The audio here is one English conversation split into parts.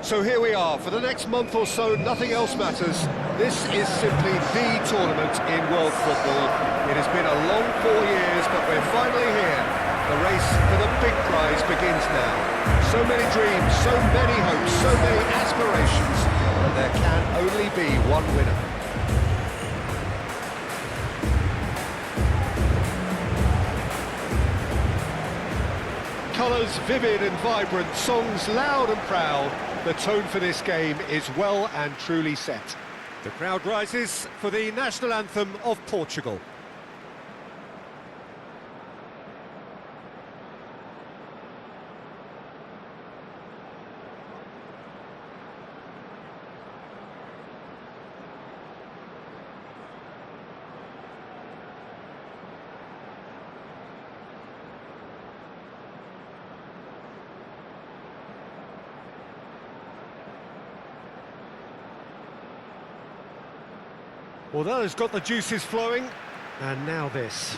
So here we are, for the next month or so, nothing else matters. This is simply the tournament in world football. It has been a long 4 years, but we're finally here. The race for the big prize begins now. So many dreams, so many hopes, so many aspirations, but there can only be one winner. Colours vivid and vibrant, songs loud and proud. The tone for this game is well and truly set. The crowd rises for the national anthem of Portugal. Well, that has got the juices flowing, and now this.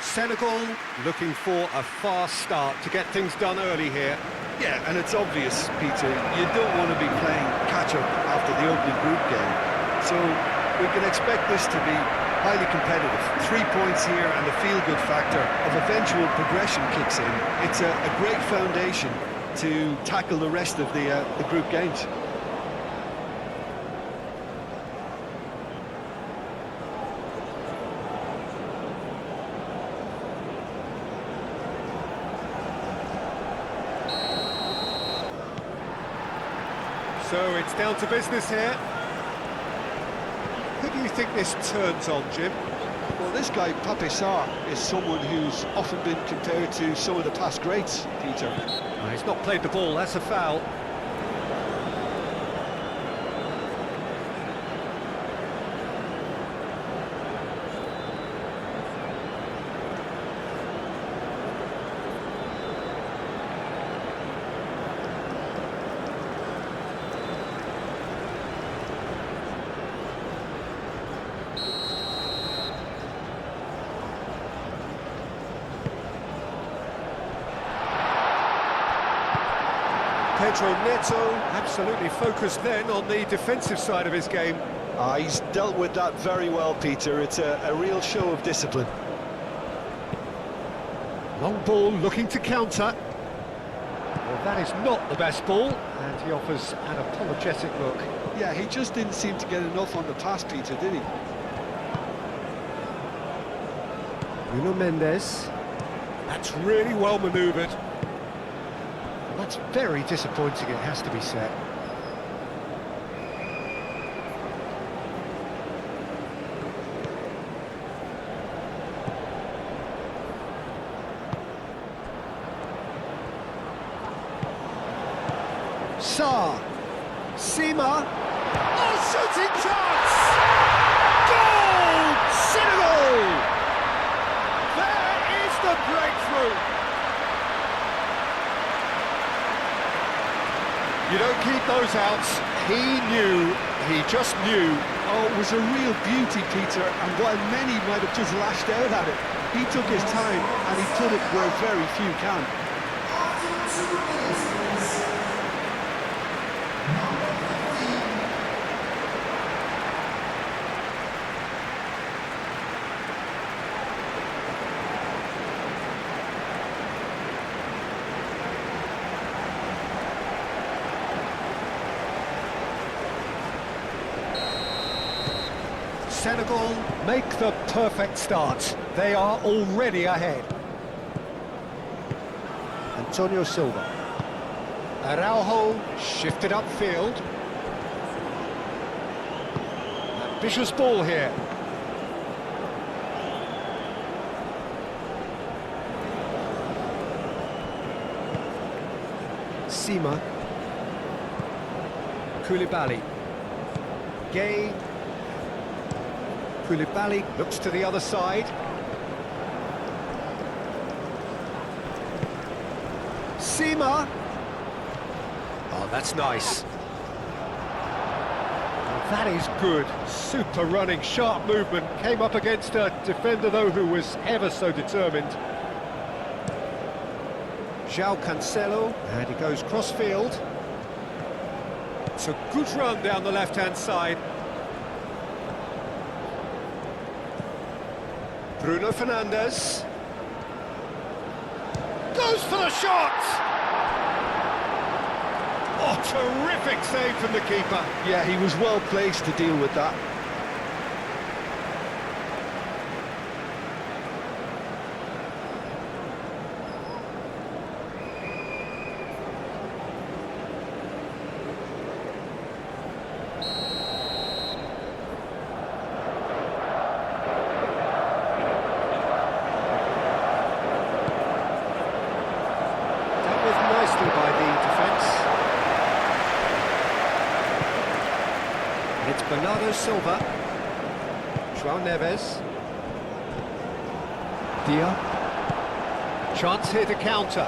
Senegal looking for a fast start to get things done early here. Yeah, and it's obvious, Peter, you don't want to be playing catch-up after the opening group game. So we can expect this to be highly competitive. 3 points here and the feel-good factor of eventual progression kicks in. It's a great foundation to tackle the rest of the group games. So it's down to business here. Who do you think this turns on, Jim? Well, this guy, Pape Sarr, is someone who's often been compared to some of the past greats, Peter. Oh, he's not played the ball, that's a foul. Pedro Neto absolutely focused then on the defensive side of his game. He's dealt with that very well, Peter. It's a real show of discipline. Long ball looking to counter. Well, that is not the best ball, and he offers an apologetic look. Yeah, he just didn't seem to get enough on the pass, Peter, did he? Nuno Mendes. That's really well manoeuvred. That's very disappointing, it has to be said. Sarr. Sima. Oh, shooting chance! Goal! Senegal! There is the breakthrough! You don't keep those outs. He just knew. Oh, it was a real beauty, Peter, and while many might have just lashed out at it, he took his time and he put it where very few can. Senegal make the perfect start. They are already ahead. Antonio Silva. Araujo shifted upfield. Vicious ball here. Sima. Koulibaly. Gay. Koulibaly looks to the other side. Sima. Oh, that's nice. That is good. Super running, sharp movement. Came up against a defender, though, who was ever so determined. João Cancelo, and he goes cross-field. It's a good run down the left-hand side. Bruno Fernandes. Goes for the shot! Oh, terrific save from the keeper. Yeah, he was well placed to deal with that. Dealt with nicely by the defence. It's Bernardo Silva. João Neves. Dia. Chance here to counter.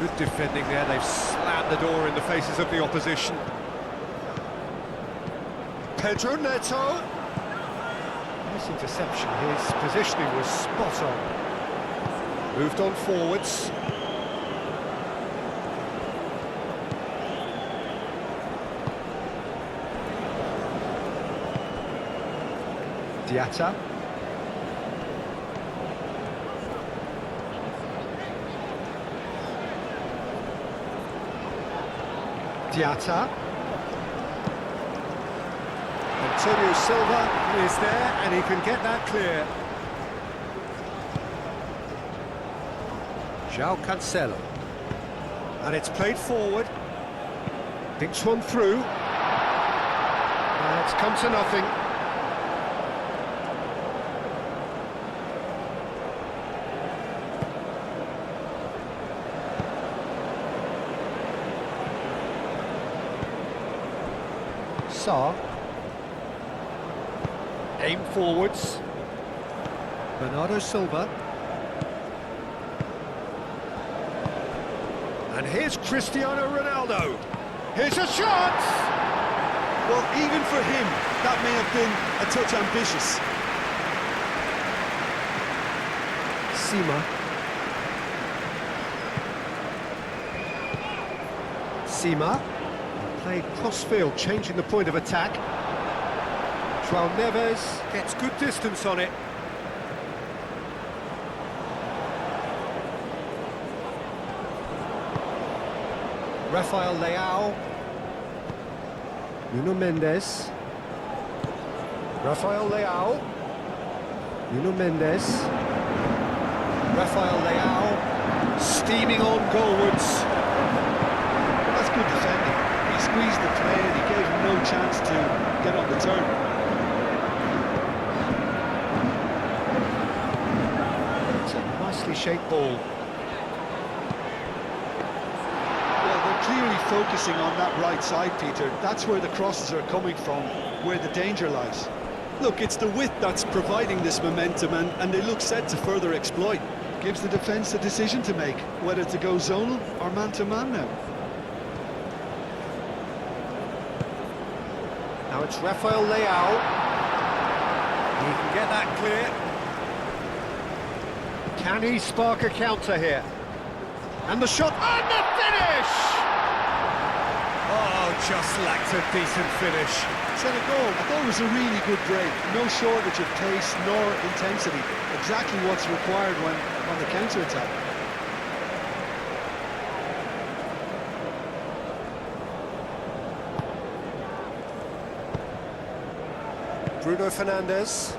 Good defending there, they've slammed the door in the faces of the opposition. Pedro Neto. Nice interception, his positioning was spot on. Moved on forwards. Diatta. Diatta. Antonio Silva is there, and he can get that clear. João Cancelo. And it's played forward. Thinks one through. And it's come to nothing. Sarr. Aim forwards. Bernardo Silva. And here's Cristiano Ronaldo. Here's a shot! Well, even for him, that may have been a touch ambitious. Sima. Played cross-field, changing the point of attack. João Neves gets good distance on it. Rafael Leao. Nuno Mendes. Rafael Leao. Nuno Mendes. Rafael Leao. Steaming on goalwards. That's good defending. He squeezed the play and he gave him no chance to get on the turn. It's a nicely shaped ball. Well, they're clearly focusing on that right side, Peter. That's where the crosses are coming from, where the danger lies. Look, it's the width that's providing this momentum, and they look set to further exploit. Gives the defence a decision to make, whether to go zonal or man-to-man now. Now it's Rafael Leao. He can get that clear. Can he spark a counter here? And the shot, and the finish! Oh, just lacked a decent finish. Senegal, I thought it was a really good break. No shortage of pace nor intensity. Exactly what's required when on the counter-attack. Bruno Fernandes.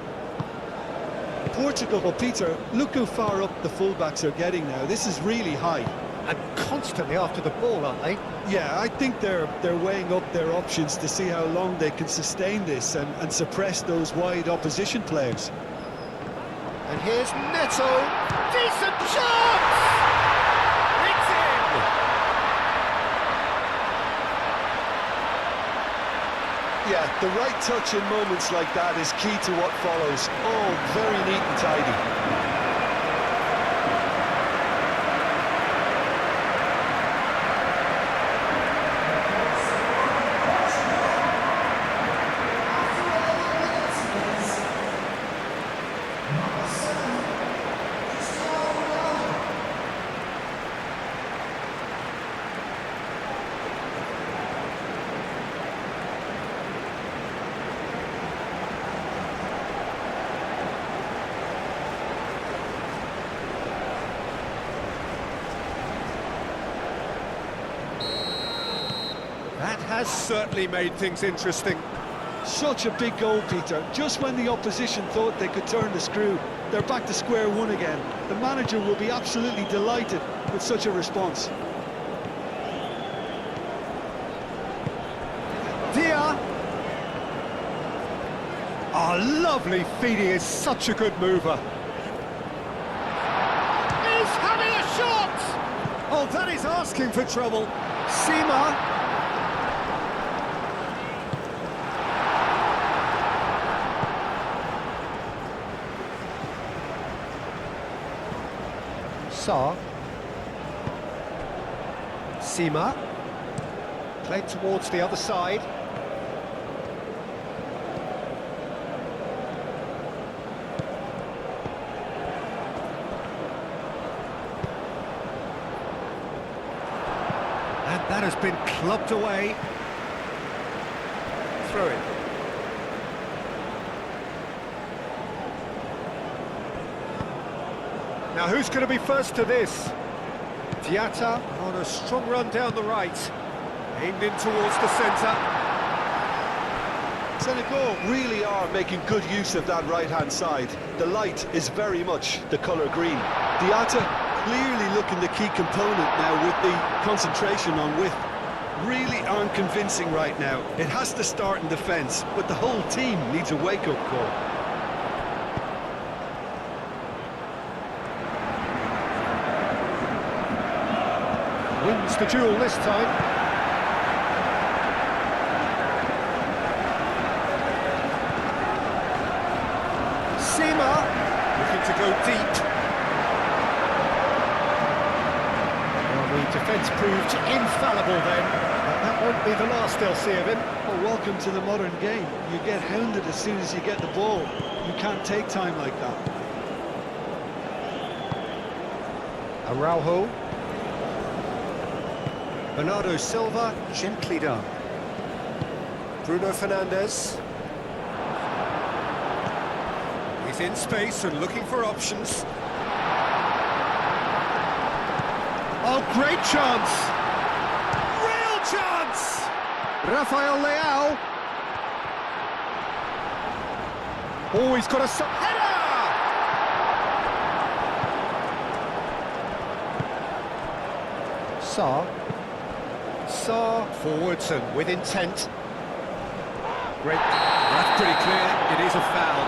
Portugal, well, Peter, look how far up the fullbacks are getting now. This is really high. And constantly after the ball, aren't they? Yeah, I think they're weighing up their options to see how long they can sustain this and suppress those wide opposition players. And here's Neto. Decent chance! It's in! Yeah, the right touch in moments like that is key to what follows. Oh, very neat and tidy. That has certainly made things interesting. Such a big goal, Peter. Just when the opposition thought they could turn the screw, they're back to square one again. The manager will be absolutely delighted with such a response. Dia! Oh, lovely feeding, is such a good mover. He's having a shot! Oh, that is asking for trouble. Sima. Sa. Sima. Played towards the other side. And that has been clubbed away. Throw it. Now who's going to be first to this? Diatta on a strong run down the right. Aimed in towards the centre. Senegal really are making good use of that right-hand side. The light is very much the colour green. Diatta clearly looking the key component now with the concentration on width. Really aren't convincing right now. It has to start in defence, but the whole team needs a wake-up call. Wins the duel this time. Sima looking to go deep. Well, the defence proved infallible then, but that won't be the last they'll see of him. Well, welcome to the modern game. You get hounded as soon as you get the ball. You can't take time like that. Araujo. Bernardo Silva, gently done. Bruno Fernandes. He's in space and looking for options. Oh, great chance! Real chance! Rafael Leao. Oh, he's got a header! Sa forwards and with intent. Great. That's pretty clear. It is a foul.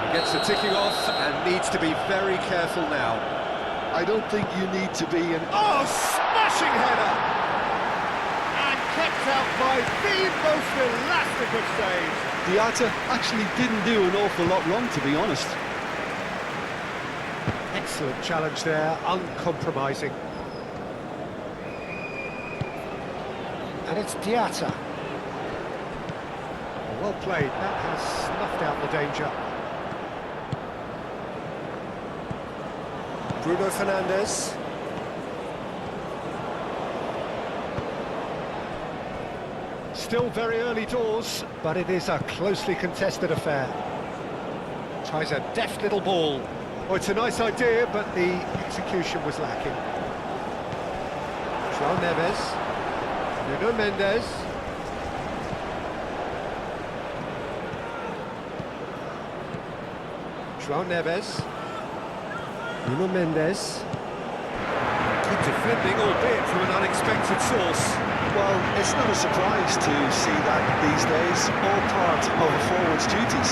He gets the ticking off and needs to be very careful now. I don't think you need to be an... Oh, smashing header! And kept out by the most elastic of saves. Diatta actually didn't do an awful lot wrong, to be honest. Excellent challenge there, uncompromising. And it's Diatta. Well played, that has snuffed out the danger. Bruno Fernandes. Still very early doors, but it is a closely contested affair. Tries a deft little ball. Oh, it's a nice idea, but the execution was lacking. João Neves. Nuno Mendes. João Neves. Nuno Mendes. Good defending, albeit from an unexpected source. Well, it's not a surprise to see that these days, all part of a forward's duties.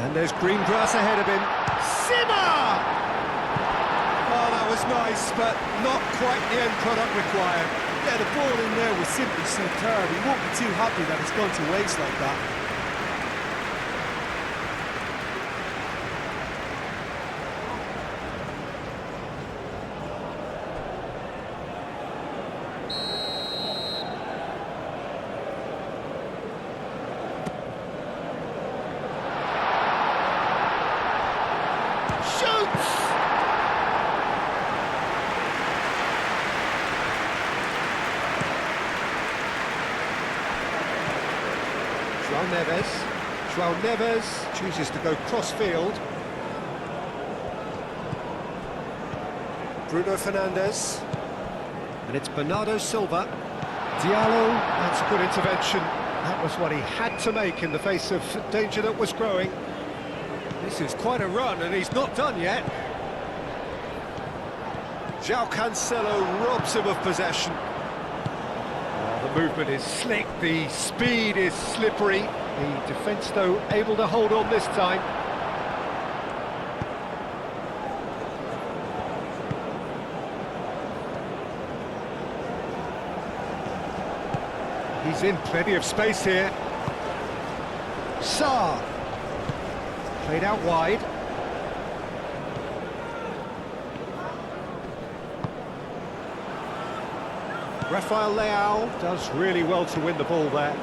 And there's green grass ahead of him. Simmer! Oh, that was nice, but not quite the end product required. Yeah, the ball in there was simply superb. He won't be too happy that it's gone to waste like that. João Neves chooses to go cross-field. Bruno Fernandes. And it's Bernardo Silva. Diallo, that's a good intervention. That was what he had to make in the face of danger that was growing. This is quite a run, and he's not done yet. João Cancelo robs him of possession. Oh, the movement is slick, the speed is slippery. The defence, though, able to hold on this time. He's in plenty of space here. Sarr. Played out wide. Rafael Leao does really well to win the ball there.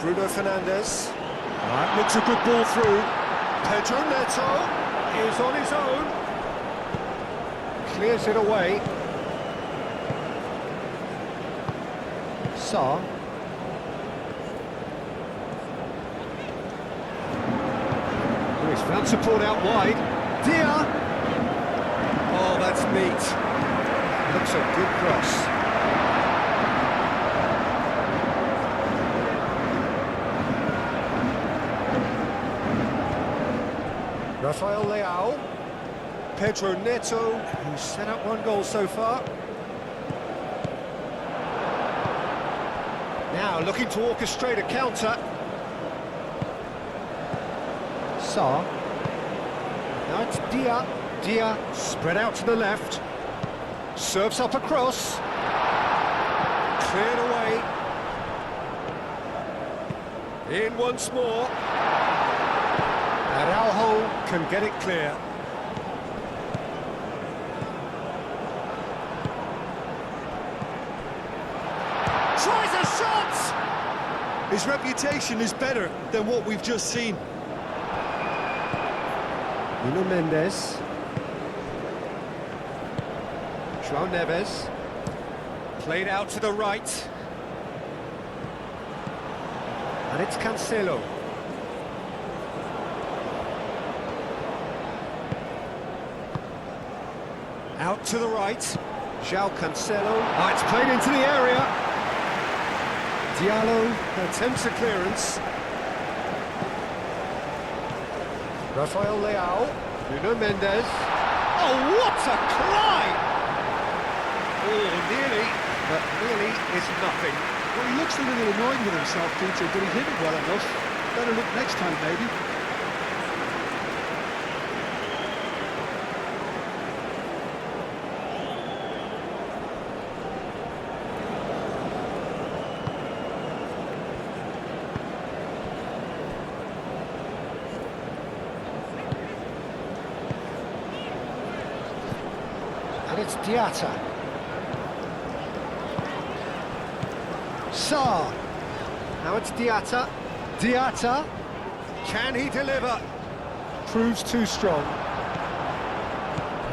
Bruno Fernandes. That looks a good ball through. Pedro Neto is on his own. Clears it away. Sarr. Oh, he's found support out wide. Dia. Oh, that's neat. Looks a good cross. Rafael Leao, Pedro Neto, who's set up one goal so far. Now looking to orchestrate a counter. Sarr. Now it's Dia. Dia spread out to the left. Serves up across. Cleared away. In once more. Araujo can get it clear. Tries a shot! His reputation is better than what we've just seen. Nuno Mendes. João Neves. Played out to the right. And it's Cancelo. Out to the right, João Cancelo. Ah, it's played into the area. Diallo attempts a clearance. Rafael Leao, Nuno Mendes. Oh, what a climb! Oh, nearly, but nearly is nothing. Well, he looks a little annoyed with himself, Peter, but he hit it well enough. Better look next time, maybe. And it's Diatta. Sarr. Now it's Diatta. Diatta. Can he deliver? Proves too strong.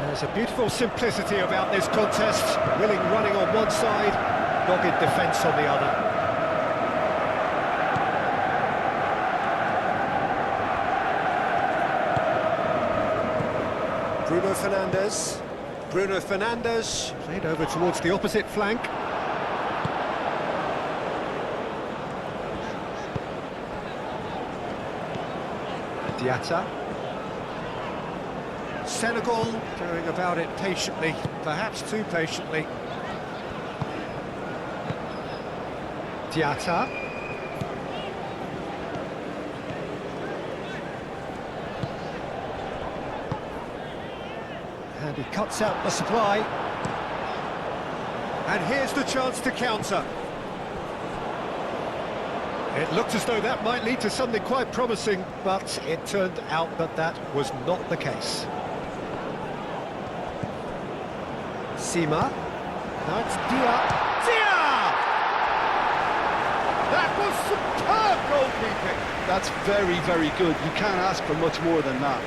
There's a beautiful simplicity about this contest. Willing running on one side, dogged defence on the other. Bruno Fernandes. Bruno Fernandes played over towards the opposite flank. Diatta. Senegal going about it patiently, perhaps too patiently. Diatta. And he cuts out the supply. And here's the chance to counter. It looked as though that might lead to something quite promising, but it turned out that that was not the case. Sima. Now it's Dia. Dia! That was superb goalkeeping. That's very, very good. You can't ask for much more than that.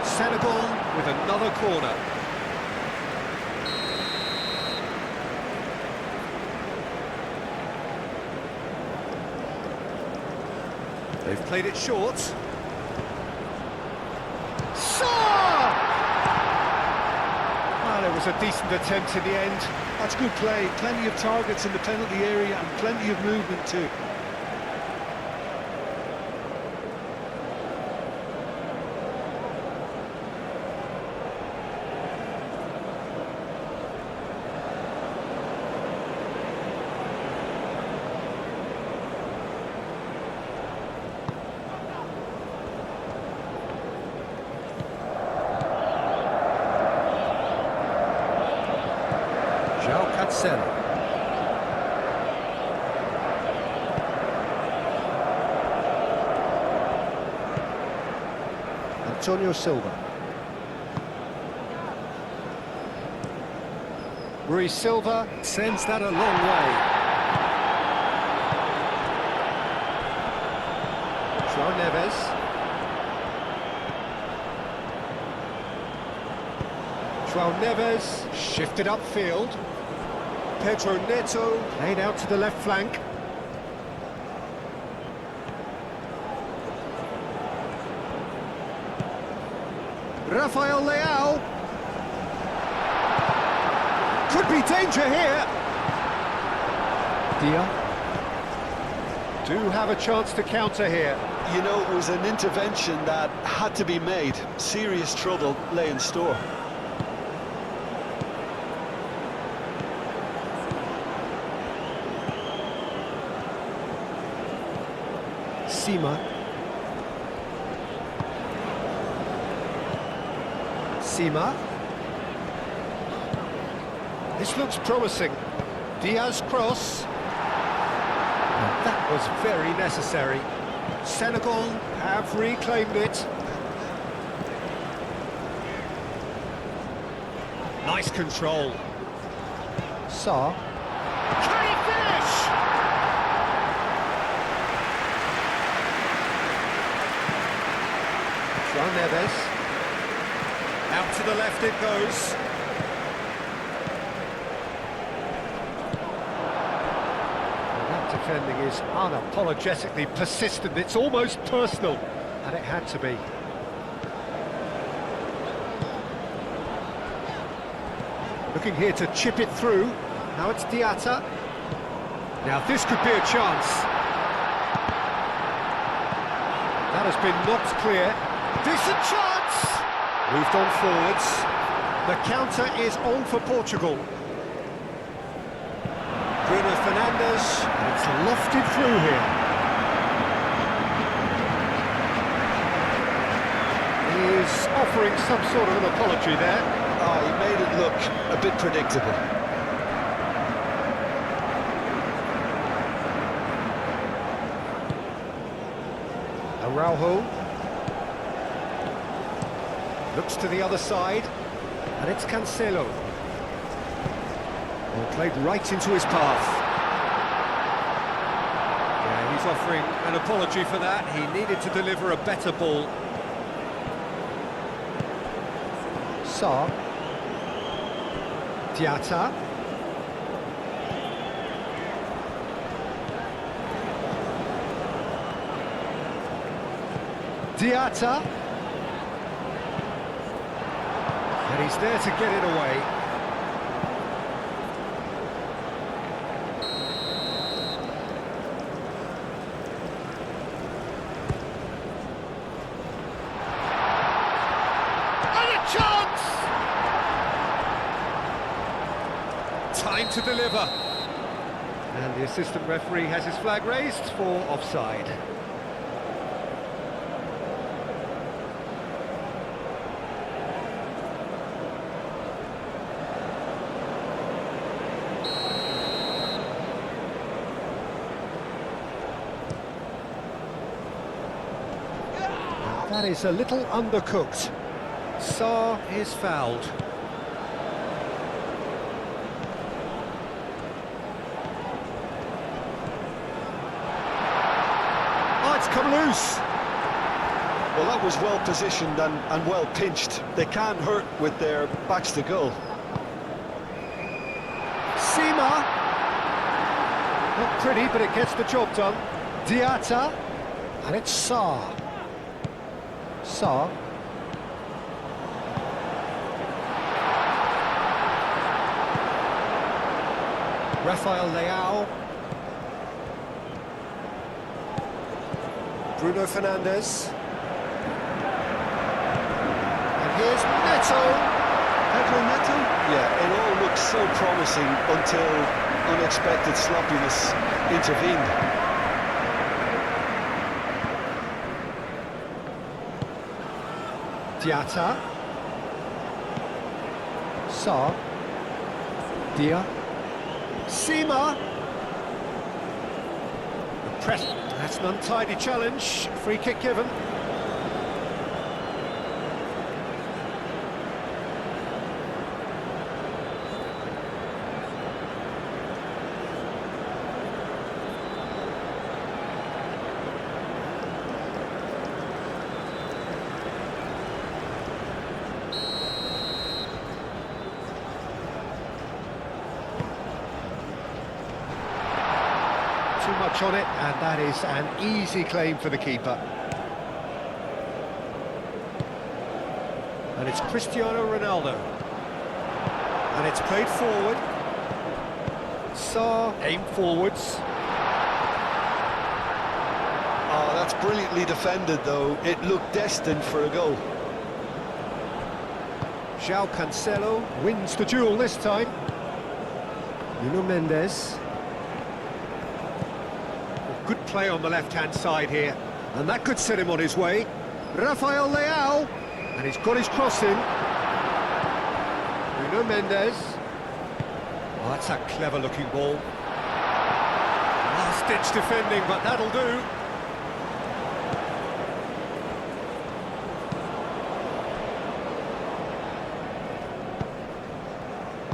Senegal with another corner. They've played it short. Saw! Well, it was a decent attempt in the end. That's good play. Plenty of targets in the penalty area and plenty of movement too. Antonio Silva. Rui Silva sends that a long way. João Neves. João Neves shifted upfield. Pedro Neto played out to the left flank. Rafael Leao. Could be danger here. Dia. Do have a chance to counter here. You know, it was an intervention that had to be made. Serious trouble lay in store. Sima. Sima. This looks promising. Diaz cross. And that was very necessary. Senegal have reclaimed it. Nice control. Sarr. Can he finish? João Neves. Out to the left it goes. Well, that defending is unapologetically persistent. It's almost personal, and it had to be. Looking here to chip it through. Now it's Diatta. Now this could be a chance. That has been knocked clear. Decent chance! Moved on forwards. The counter is on for Portugal. Bruno Fernandes, and it's lofted through here. He's offering some sort of an apology there. Oh, he made it look a bit predictable. Araujo. Looks to the other side, and it's Cancelo. Well, played right into his path. Yeah, he's offering an apology for that. He needed to deliver a better ball. Sarr. Diatta. Diatta. And he's there to get it away. And a chance! Time to deliver. And the assistant referee has his flag raised for offside. That is a little undercooked. Sarr is fouled. Oh, it's come loose. Well, that was well positioned and well pinched. They can't hurt with their backs to goal. Sima. Not pretty, but it gets the job done. Diatta. And it's Sarr. Sarr. Rafael Leao. Bruno Fernandes. And here's Neto. Pedro Neto? Yeah, it all looked so promising until unexpected sloppiness intervened. Diatta. Sarr. Dia. Sima. The press. That's an untidy challenge. Free kick given. Too much on it, and that is an easy claim for the keeper. And it's Cristiano Ronaldo. And it's played forward. Sarr aimed forwards. Oh, that's brilliantly defended, though. It looked destined for a goal. João Cancelo wins the duel this time. Nuno Mendes. Good play on the left-hand side here, and that could set him on his way. Rafael Leao, and he's got his cross in. Nuno Mendes. Oh, that's a clever-looking ball. Last-ditch defending, but that'll do.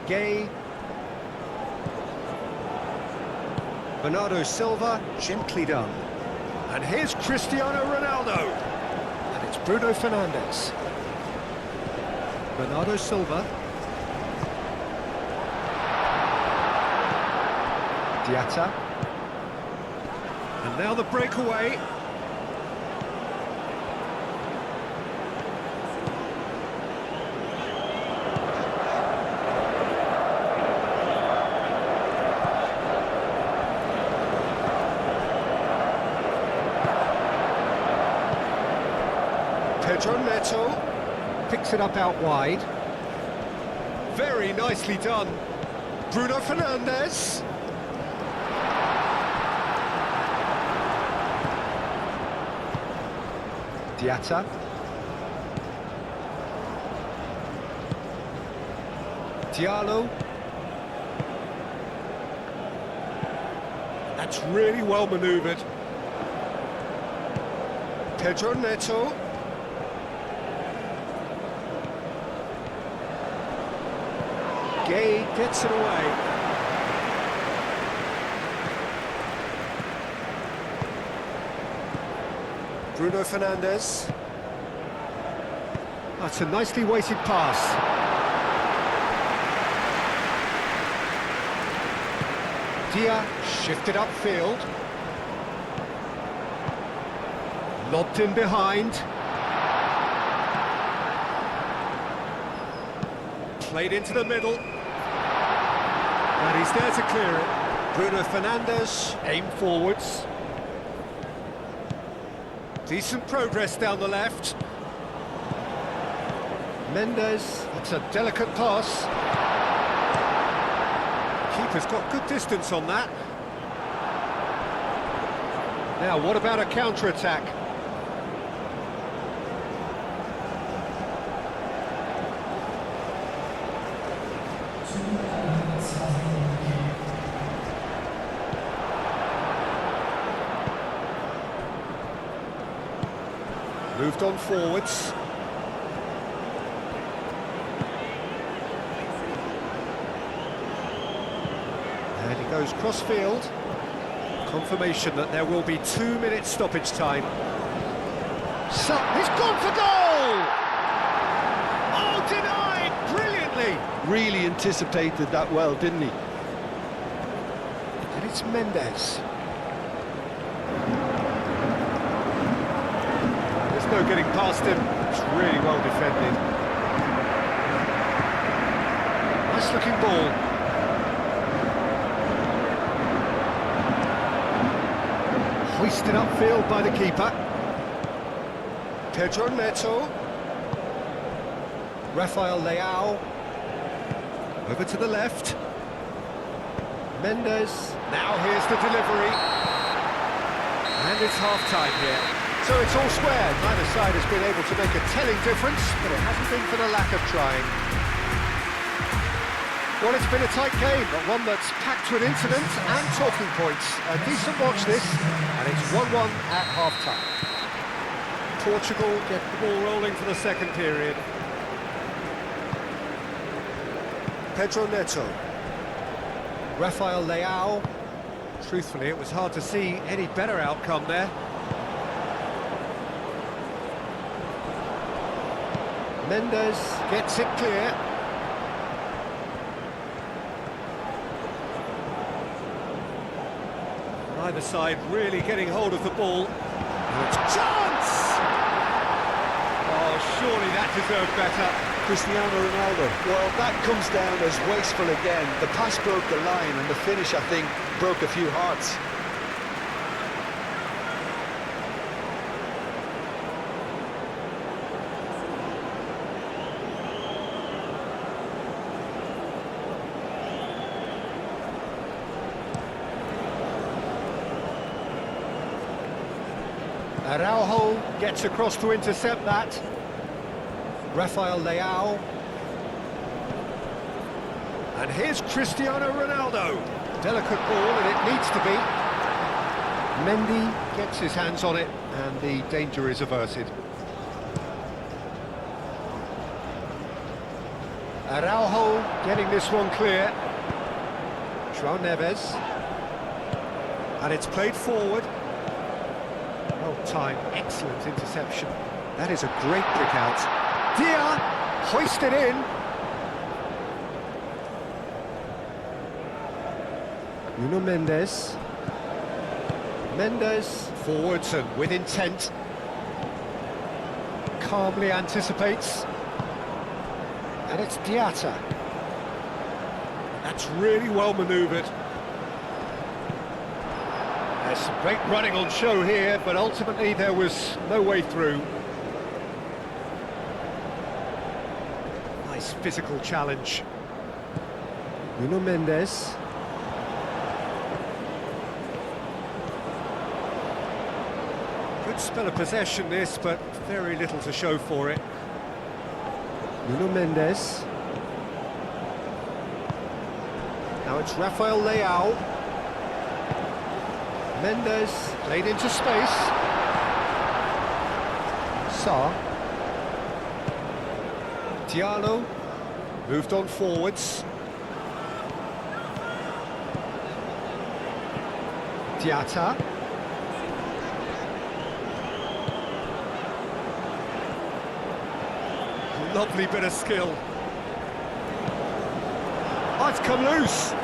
Gay. Bernardo Silva, gently done. And here's Cristiano Ronaldo. And it's Bruno Fernandes. Bernardo Silva. Diatta. And now the breakaway. Pedro Neto picks it up out wide. Very nicely done. Bruno Fernandes. Diatta. Diallo. That's really well manoeuvred. Pedro Neto. Gay gets it away. Bruno Fernandes. That's a nicely weighted pass. Dia shifted upfield. Lobbed in behind. Played into the middle. And he's there to clear it. Bruno Fernandes, aim forwards. Decent progress down the left. Mendes, that's a delicate pass. Keeper's got good distance on that. Now, what about a counter-attack? Moved on forwards. And he goes cross-field. Confirmation that there will be 2 minutes stoppage time. So, he's gone for goal! Oh, denied! Brilliantly! Really anticipated that well, didn't he? And it's Mendes. There's no getting past him. It's really well defended. Nice looking ball. Hoisted upfield by the keeper. Pedro Neto. Rafael Leao. Over to the left. Mendes. Now here's the delivery. And it's half-time here. So it's all square. Neither side has been able to make a telling difference, but it hasn't been for the lack of trying. Well, it's been a tight game, but one that's packed with incidents and talking points. A decent watch this, and it's 1-1 at half-time. Portugal get the ball rolling for the second period. Pedro Neto. Rafael Leao. Truthfully, it was hard to see any better outcome there. Mendes gets it clear. Neither side really getting hold of the ball. Chance! Oh, surely that deserved better. Cristiano Ronaldo. Well, that comes down as wasteful again. The pass broke the line, and the finish, I think, broke a few hearts. Araujo gets across to intercept that. Rafael Leao. And here's Cristiano Ronaldo. Delicate ball, and it needs to be. Mendy gets his hands on it, and the danger is averted. Araujo getting this one clear. João Neves. And it's played forward. Well timed, excellent interception. That is a great pick out. Dia hoisted in. Nuno Mendes. Mendes forwards and with intent. Calmly anticipates. And it's Diatta. That's really well manoeuvred. There's some great running on show here, but ultimately there was no way through. Nice physical challenge. Nuno Mendes. Good spell of possession this, but very little to show for it. Nuno Mendes. Now it's Rafael Leao. Mendes played into space. Sarr. Diallo moved on forwards. Diatta. Lovely bit of skill. Oh, it's come loose.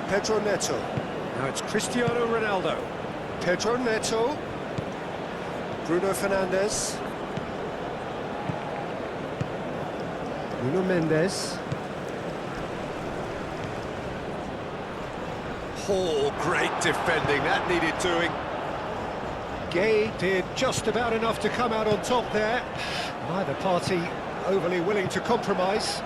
Pedro Neto. Now it's Cristiano Ronaldo. Pedro Neto. Bruno Fernandes. Nuno Mendes. Oh, great defending, that needed doing. Gay did just about enough to come out on top there. Neither party overly willing to compromise.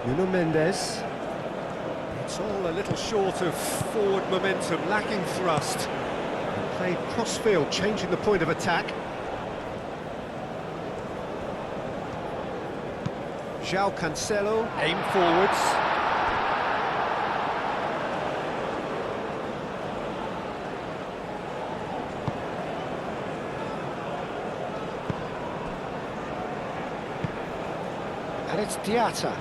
Nuno Mendes. It's all a little short of forward momentum, lacking thrust. And played cross-field, changing the point of attack. João Cancelo, aim forwards. And it's Diatta.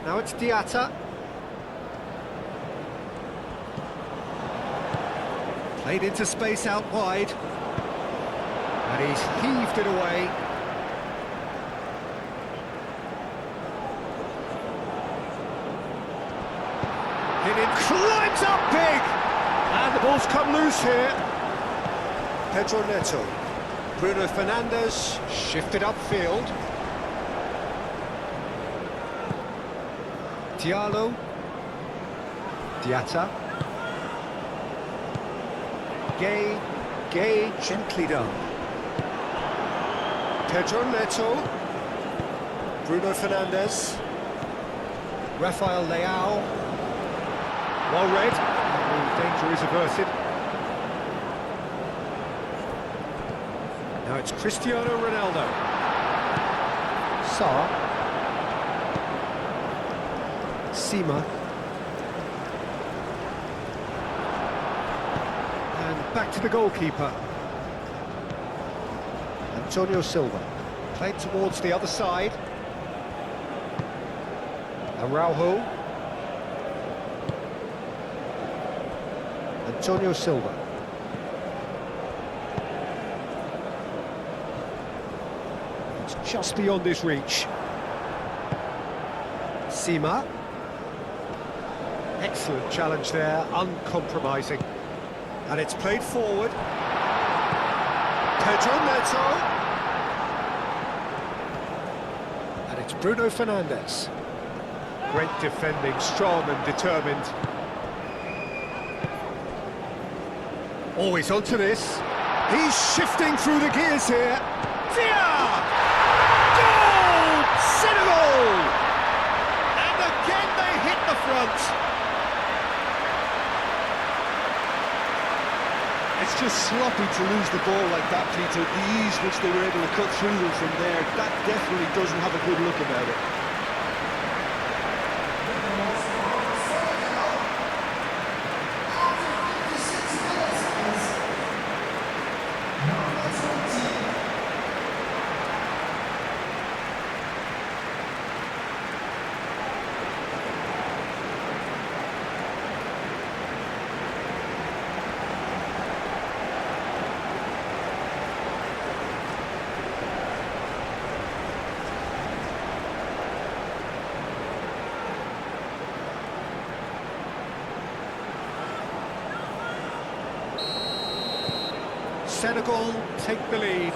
Now it's Diatta. Played into space out wide. And he's heaved it away. It climbs up big! And the ball's come loose here. Pedro Neto. Bruno Fernandes shifted upfield. Diallo. Diatta. Gay, gently done. Pedro Neto. Bruno Fernandes. Rafael Leao. Well read. The danger is averted. Now it's Cristiano Ronaldo. Sarr. Sima. And back to the goalkeeper. Antonio Silva. Played towards the other side. Araujo. Antonio Silva. It's just beyond his reach. Sima. Excellent challenge there, uncompromising. And it's played forward. Pedro Neto. And it's Bruno Fernandes. Great defending, strong and determined. Always onto this. He's shifting through the gears here. Villa! Goal! Senegal! And again they hit the front. It's just sloppy to lose the ball like that, Peter. The ease which they were able to cut through them from there, that definitely doesn't have a good look about it. Senegal take the lead.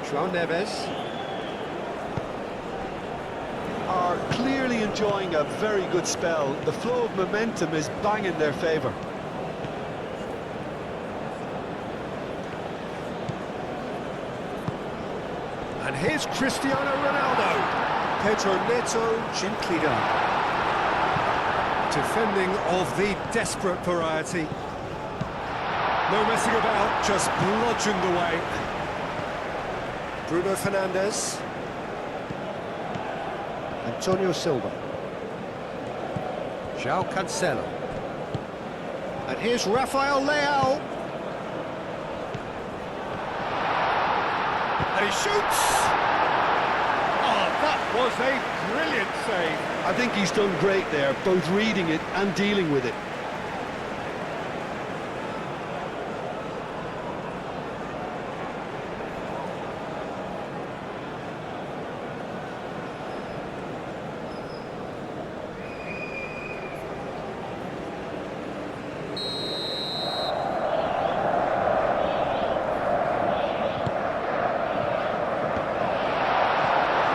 João Neves. Are clearly enjoying a very good spell. The flow of momentum is bang in their favour. And here's Cristiano Ronaldo. Pedro Neto, gently done. Defending of the desperate variety. No messing about, just bludgeoned away. Bruno Fernandes. Antonio Silva. João Cancelo. And here's Rafael Leao. And he shoots! Oh, that was a brilliant save. I think he's done great there, both reading it and dealing with it.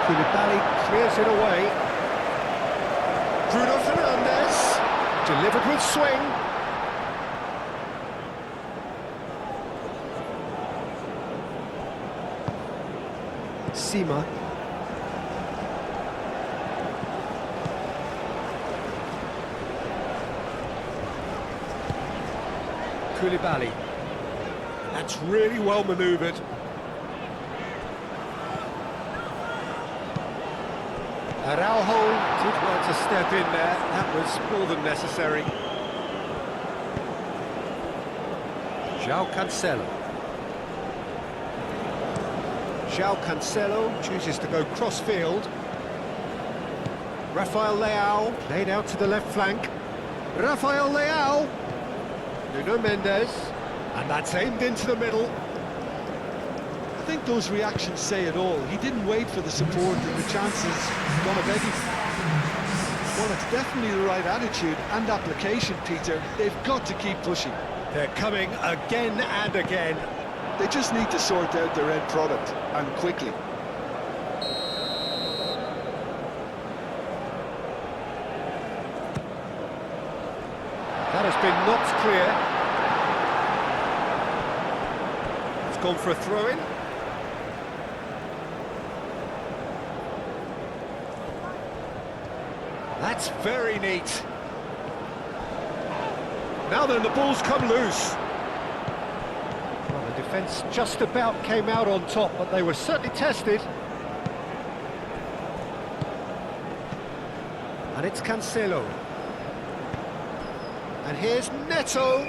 Koulibaly clears it away. Bruno Fernandes, delivered with swing. Sima. Koulibaly. That's really well manoeuvred. Araujo did well to step in there. That was more than necessary. João Cancelo. João Cancelo chooses to go cross-field. Rafael Leao played out to the left flank. Rafael Leao. Nuno Mendes. And that's aimed into the middle. I think those reactions say it all. He didn't wait for the support and the chances gone a begging. Well, it's definitely the right attitude and application, Peter. They've got to keep pushing. They're coming again and again. They just need to sort out their end product, and quickly. That has been knocked clear. It's gone for a throw-in. That's very neat. Now then, the ball's come loose. Well, the defence just about came out on top, but they were certainly tested. And it's Cancelo. And here's Neto.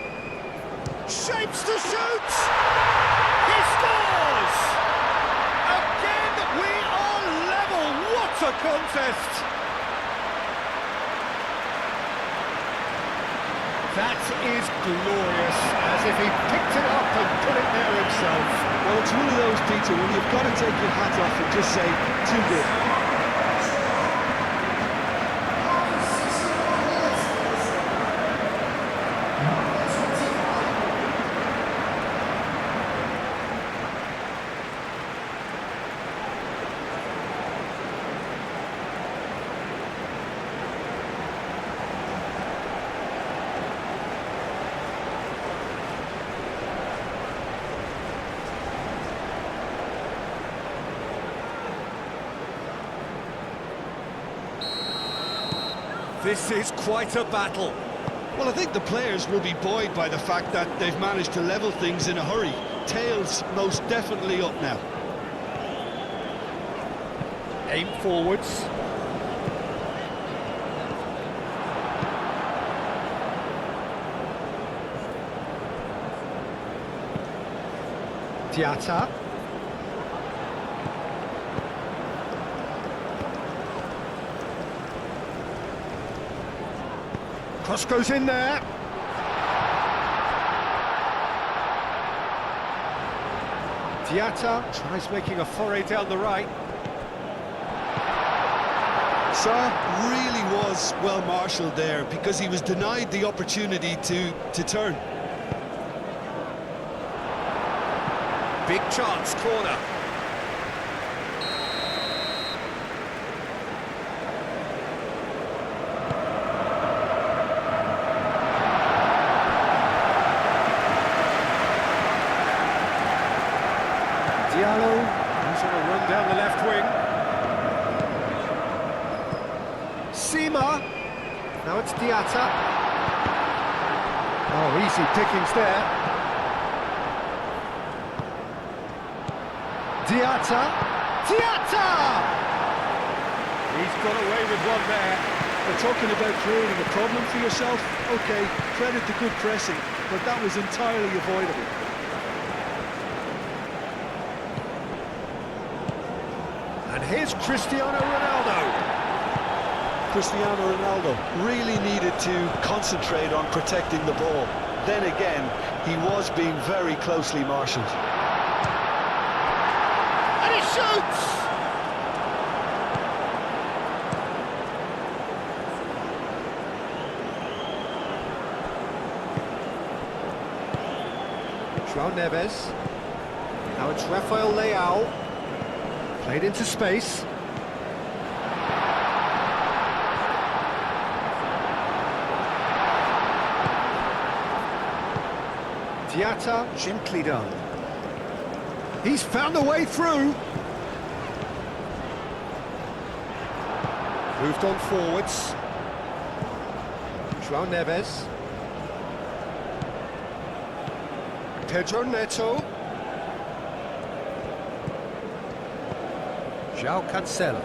Shapes to shoot! He scores! Again, we are level. What a contest! That is glorious, as if he picked it up and put it there himself. Well, it's one of those, Peter, when you've got to take your hat off and just say, too good. This is quite a battle. Well, I think the players will be buoyed by the fact that they've managed to level things in a hurry. Tails most definitely up now. Aim forwards. Diatta. Cross goes in there. Diatta tries making a foray down the right. Sarr really was well marshalled there because he was denied the opportunity to turn. Big chance, corner. Diallo, who's on a run down the left wing. Sima, now it's Diatta. Oh, easy pickings there. Diatta, he's got away with one there. They're talking about creating a problem for yourself. Okay, credit to good pressing, but that was entirely avoidable. And here's Cristiano Ronaldo. Cristiano Ronaldo really needed to concentrate on protecting the ball. Then again, he was being very closely marshalled. And he shoots! João Neves. Now it's Rafael Leao. Played into space. Diatta, gently done. He's found a way through. Moved on forwards. João Neves. Pedro Neto. João Cancelo.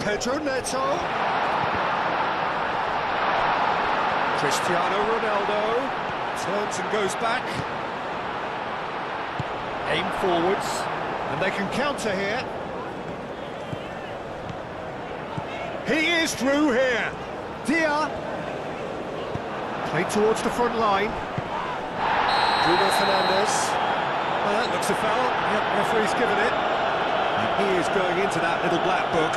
Pedro Neto. Cristiano Ronaldo. Turns and goes back. Aim forwards. And they can counter here. He is through here. Dia. Played towards the front line. Bruno Fernandes. Well, that looks a foul. Yep, referee's given it. And he is going into that little black book.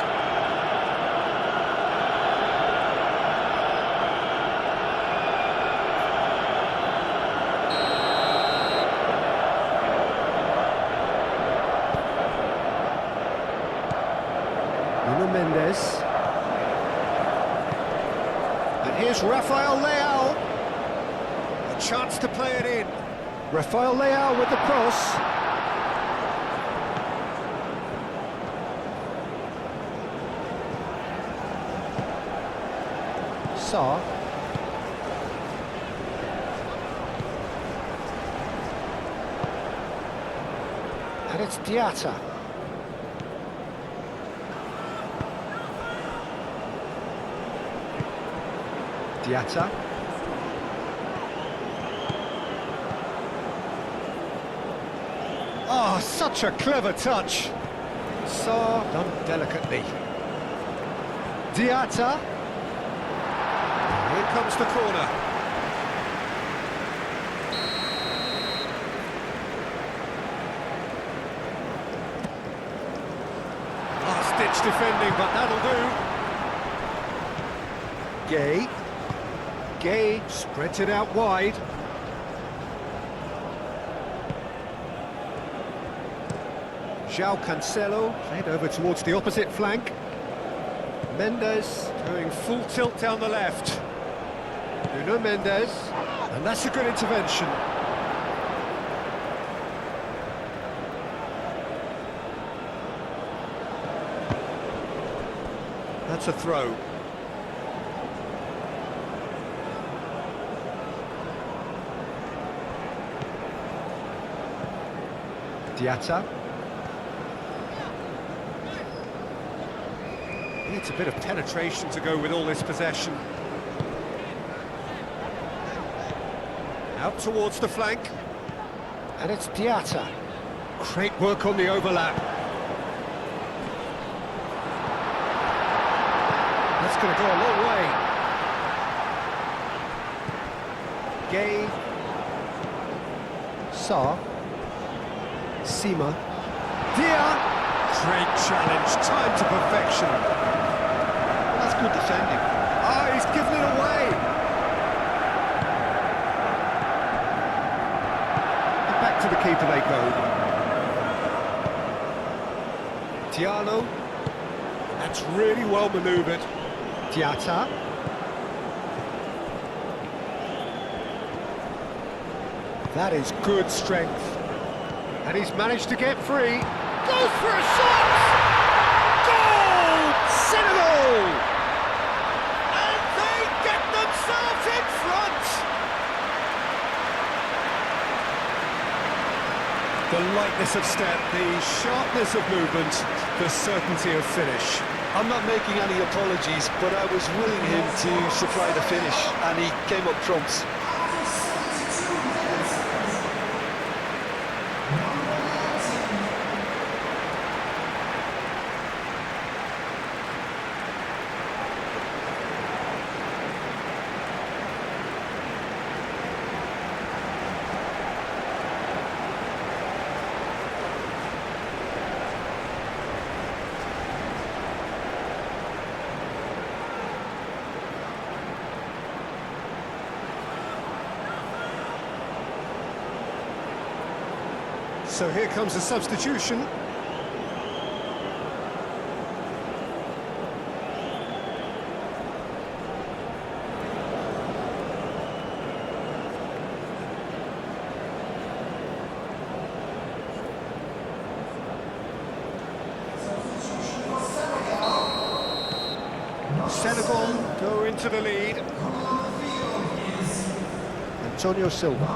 Nuno Mendes. And here's Rafael Leao. A chance to play it in. Rafael Leao with the cross. Sarr. And it's Diatta. Diatta. Oh, such a clever touch. Sarr done delicately. Diatta. Here comes the corner. Last-ditch defending, but that'll do. Gay. Gay spreads it out wide. João Cancelo played over towards the opposite flank. Mendes doing full tilt down the left. Nuno Mendes, and that's a good intervention. That's a throw. Diatta. Needs a bit of penetration to go with all this possession. Out towards the flank. And it's Diatta. Great work on the overlap. That's going to go a long way. Gay. Sarr. Sima. Dia. Great challenge, time to perfection. That's good defending. Ah, he's given it away. And back to the keeper they go. Diallo. That's really well manoeuvred. Diatta. That is good strength. And he's managed to get free. Goes for a shot! Goal! Senegal! And they get themselves in front! The lightness of step, the sharpness of movement, the certainty of finish. I'm not making any apologies, but I was willing him to supply the finish, and he came up trumps. So here comes a substitution. Senegal go into the lead. Antonio Silva.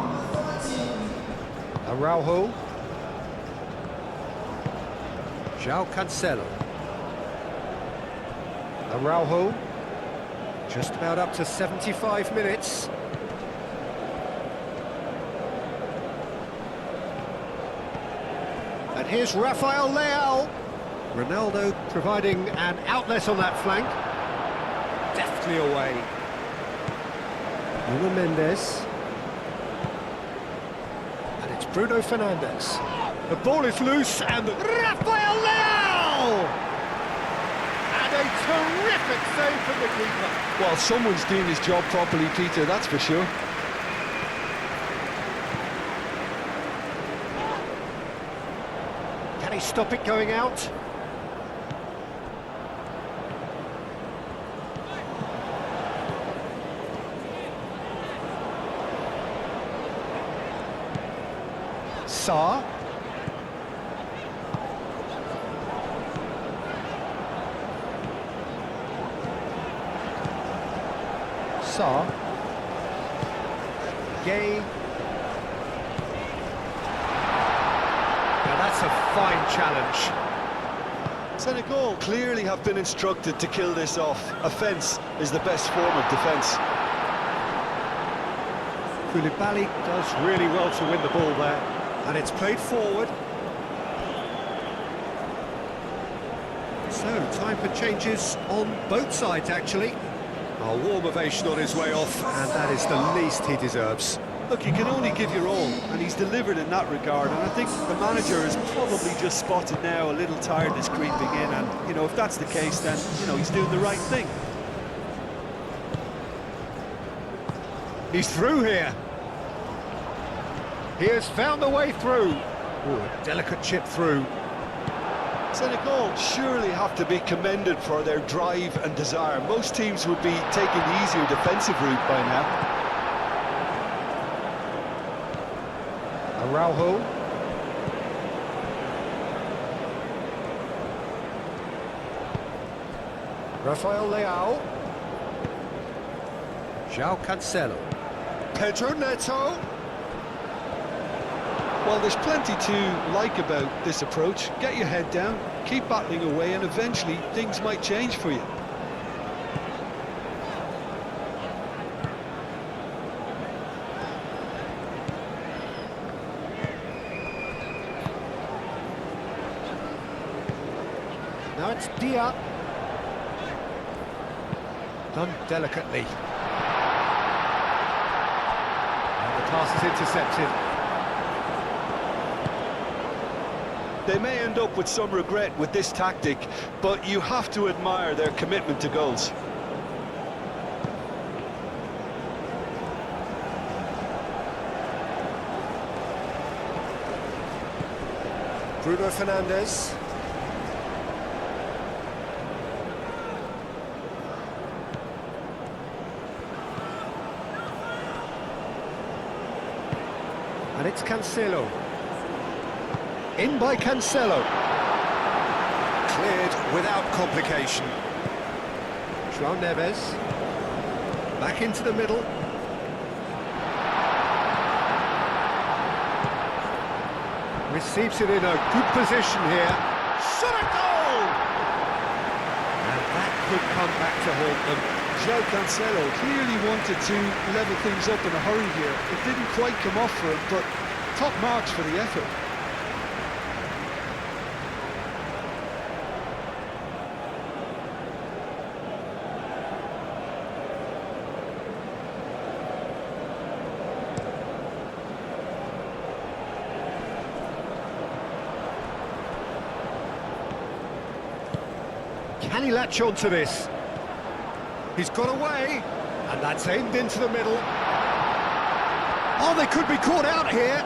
Araujo. João Cancelo. Araujo. Just about up to 75 minutes. And here's Rafael Leao. Ronaldo providing an outlet on that flank. Deftly away. Nuno Mendes. And it's Bruno Fernandes. The ball is loose and Rafael Leao! And a terrific save from the keeper. Well, someone's doing his job properly, Peter, that's for sure. Can he stop it going out? Sarr. Sarr. Gay. Now that's a fine challenge. Senegal clearly have been instructed to kill this off. Offence is the best form of defence. Koulibaly does really well to win the ball there, and it's played forward. So, time for changes on both sides, actually. A warm ovation on his way off, and that is the least he deserves. Look, you can only give your all, and he's delivered in that regard, and I think the manager has probably just spotted now a little tiredness creeping in, and, you know, if that's the case, then, you know, he's doing the right thing. He's through here. He has found the way through. Ooh, a delicate chip through. Senegal surely have to be commended for their drive and desire. Most teams would be taking the easier defensive route by now. Araujo. Rafael Leao. João Cancelo. Pedro Neto. Well, there's plenty to like about this approach. Get your head down, keep battling away, and eventually things might change for you. Now it's Dia. Done delicately. And the pass is intercepted. They may end up with some regret with this tactic, but you have to admire their commitment to goals. Bruno Fernandes. And it's Cancelo. In by Cancelo. Cleared without complication. João Neves. Back into the middle. Receives it in a good position here. Shot a goal! And that could come back to haunt them. João Cancelo clearly wanted to level things up in a hurry here. It didn't quite come off for him, but top marks for the effort. Can he latch on to this? He's got away, and that's aimed into the middle. Oh, they could be caught out here.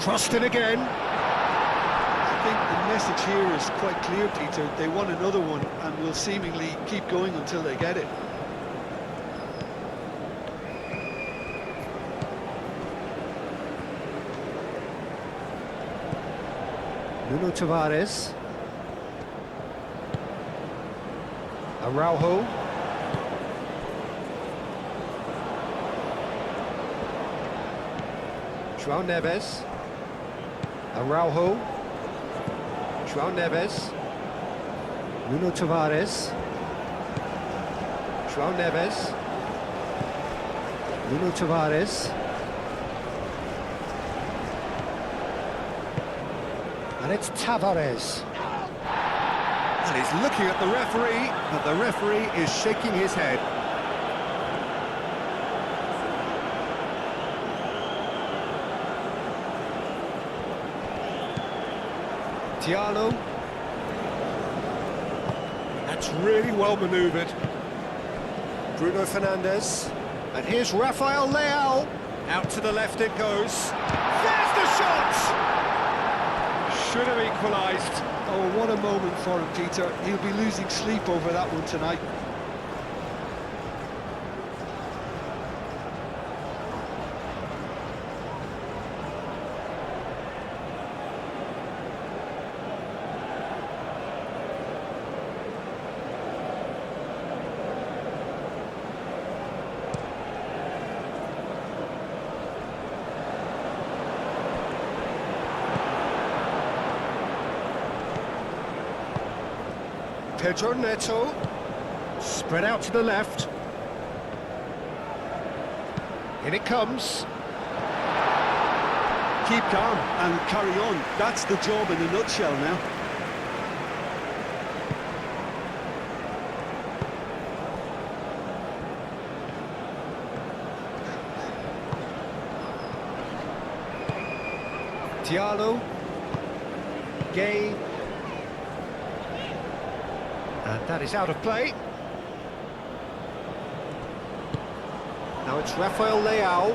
Crossed in again. I think the message here is quite clear, Peter. They want another one and will seemingly keep going until they get it. Nuno Tavares. Araujo. João Neves. Araujo. João Neves. Nuno Tavares. João Neves. Nuno Tavares. And it's Tavares. And he's looking at the referee, but the referee is shaking his head. Tiano. That's really well manoeuvred. Bruno Fernandes. And here's Rafael Leao. Out to the left it goes. There's the shot! Should have equalised. Oh, what a moment for him, Peter. He'll be losing sleep over that one tonight. Pedro Neto, spread out to the left. In it comes. Keep calm and carry on. That's the job in a nutshell now. Diallo. Gay. And that is out of play. Now it's Rafael Leao.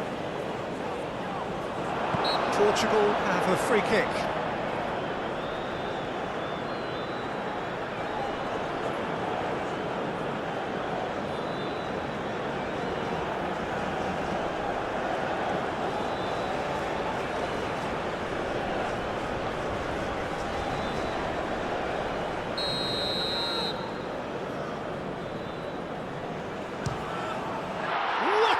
Portugal have a free kick.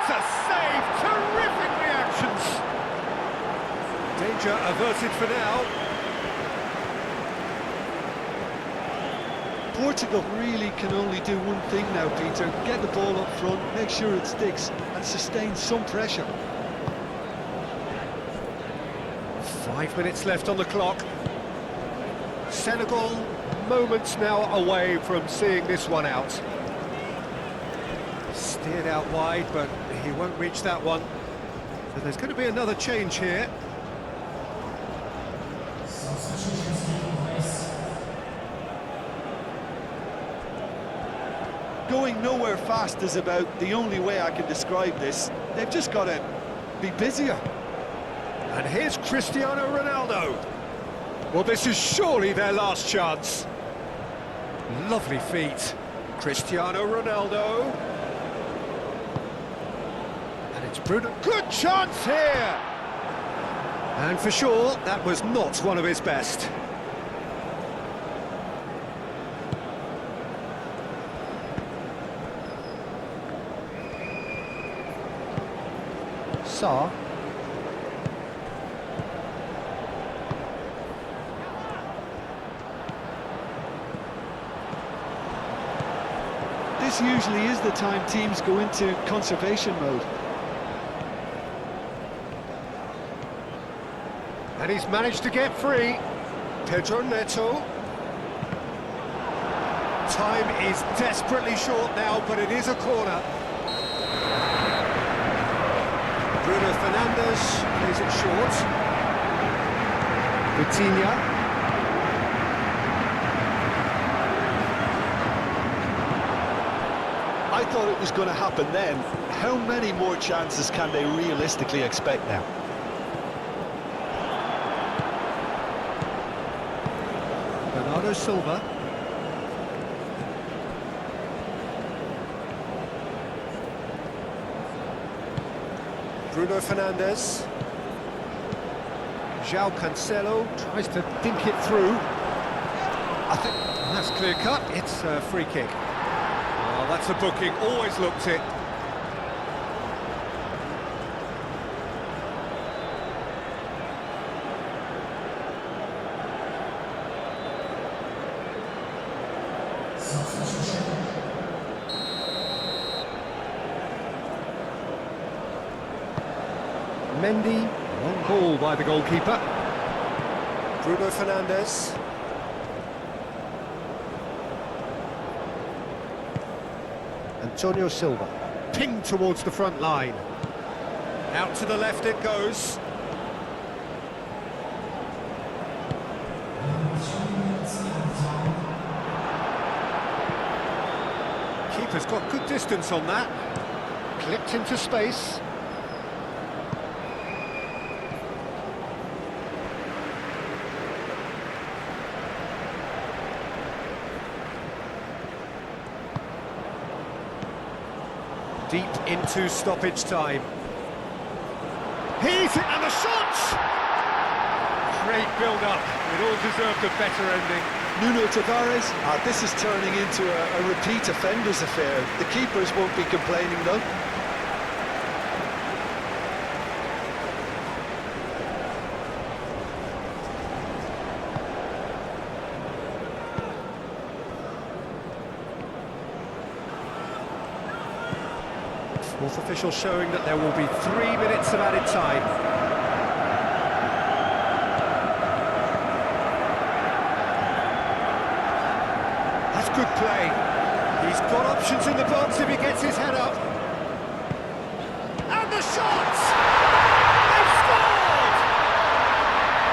A save! Terrific reactions! Danger averted for now. Portugal really can only do one thing now, Peter. Get the ball up front, make sure it sticks, and sustain some pressure. 5 minutes left on the clock. Senegal moments now away from seeing this one out. Steered out wide, but he won't reach that one. So there's going to be another change here. Going nowhere fast is about the only way I can describe this. They've just got to be busier. And here's Cristiano Ronaldo. Well, this is surely their last chance. Lovely feet. Cristiano Ronaldo. It's Bruno. Good chance here! And for sure, that was not one of his best. Sarr. This usually is the time teams go into conservation mode. And he's managed to get free. Pedro Neto. Time is desperately short now, but it is a corner. Bruno Fernandes plays it short. Vitinha. I thought it was going to happen then. How many more chances can they realistically expect now? Bernardo Silva. Bruno Fernandes. João Cancelo tries to dink it through. I think that's clear cut. It's a free kick. Oh, that's a booking. Always looked it. Mendy, long ball by the goalkeeper. Bruno Fernandes. Antonio Silva. Pinged towards the front line. Out to the left it goes. Keeper's got good distance on that. Clipped into space. Deep into stoppage time. He's and the shot! Great build-up. It all deserved a better ending. Nuno Tavares, this is turning into a repeat offenders affair. The keepers won't be complaining though. Fourth official showing that there will be 3 minutes of added time. That's good play. He's got options in the box if he gets his head up. And the shot! They've scored!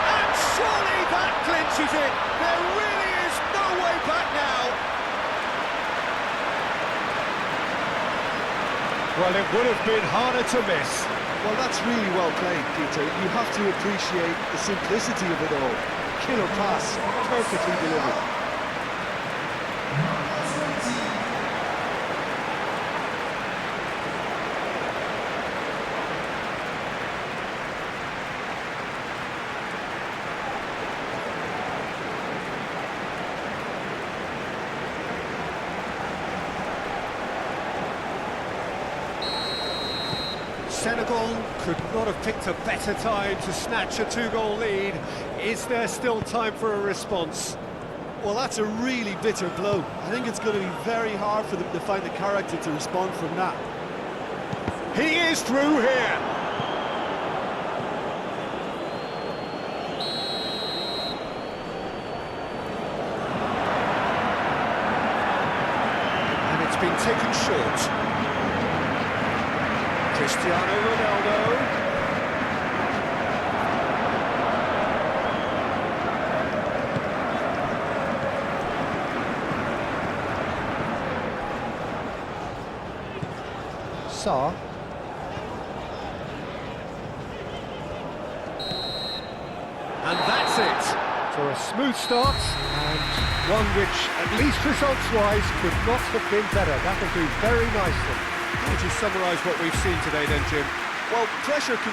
And surely that clinches it. There really is no way back now. Well, it would have been harder to miss. Well, that's really well played, Peter. You have to appreciate the simplicity of it all. Killer pass, perfectly delivered. Senegal could not have picked a better time to snatch a 2-goal lead. Is there still time for a response? Well, that's a really bitter blow. I think it's going to be very hard for them to find the character to respond from that. He is through here. And it's been taken short. Cristiano Ronaldo. Sarr. And that's it. For a smooth start, and one which, at least results-wise, could not have been better. That'll do very nicely. How would you summarise what we've seen today then, Jim? Well, pressure can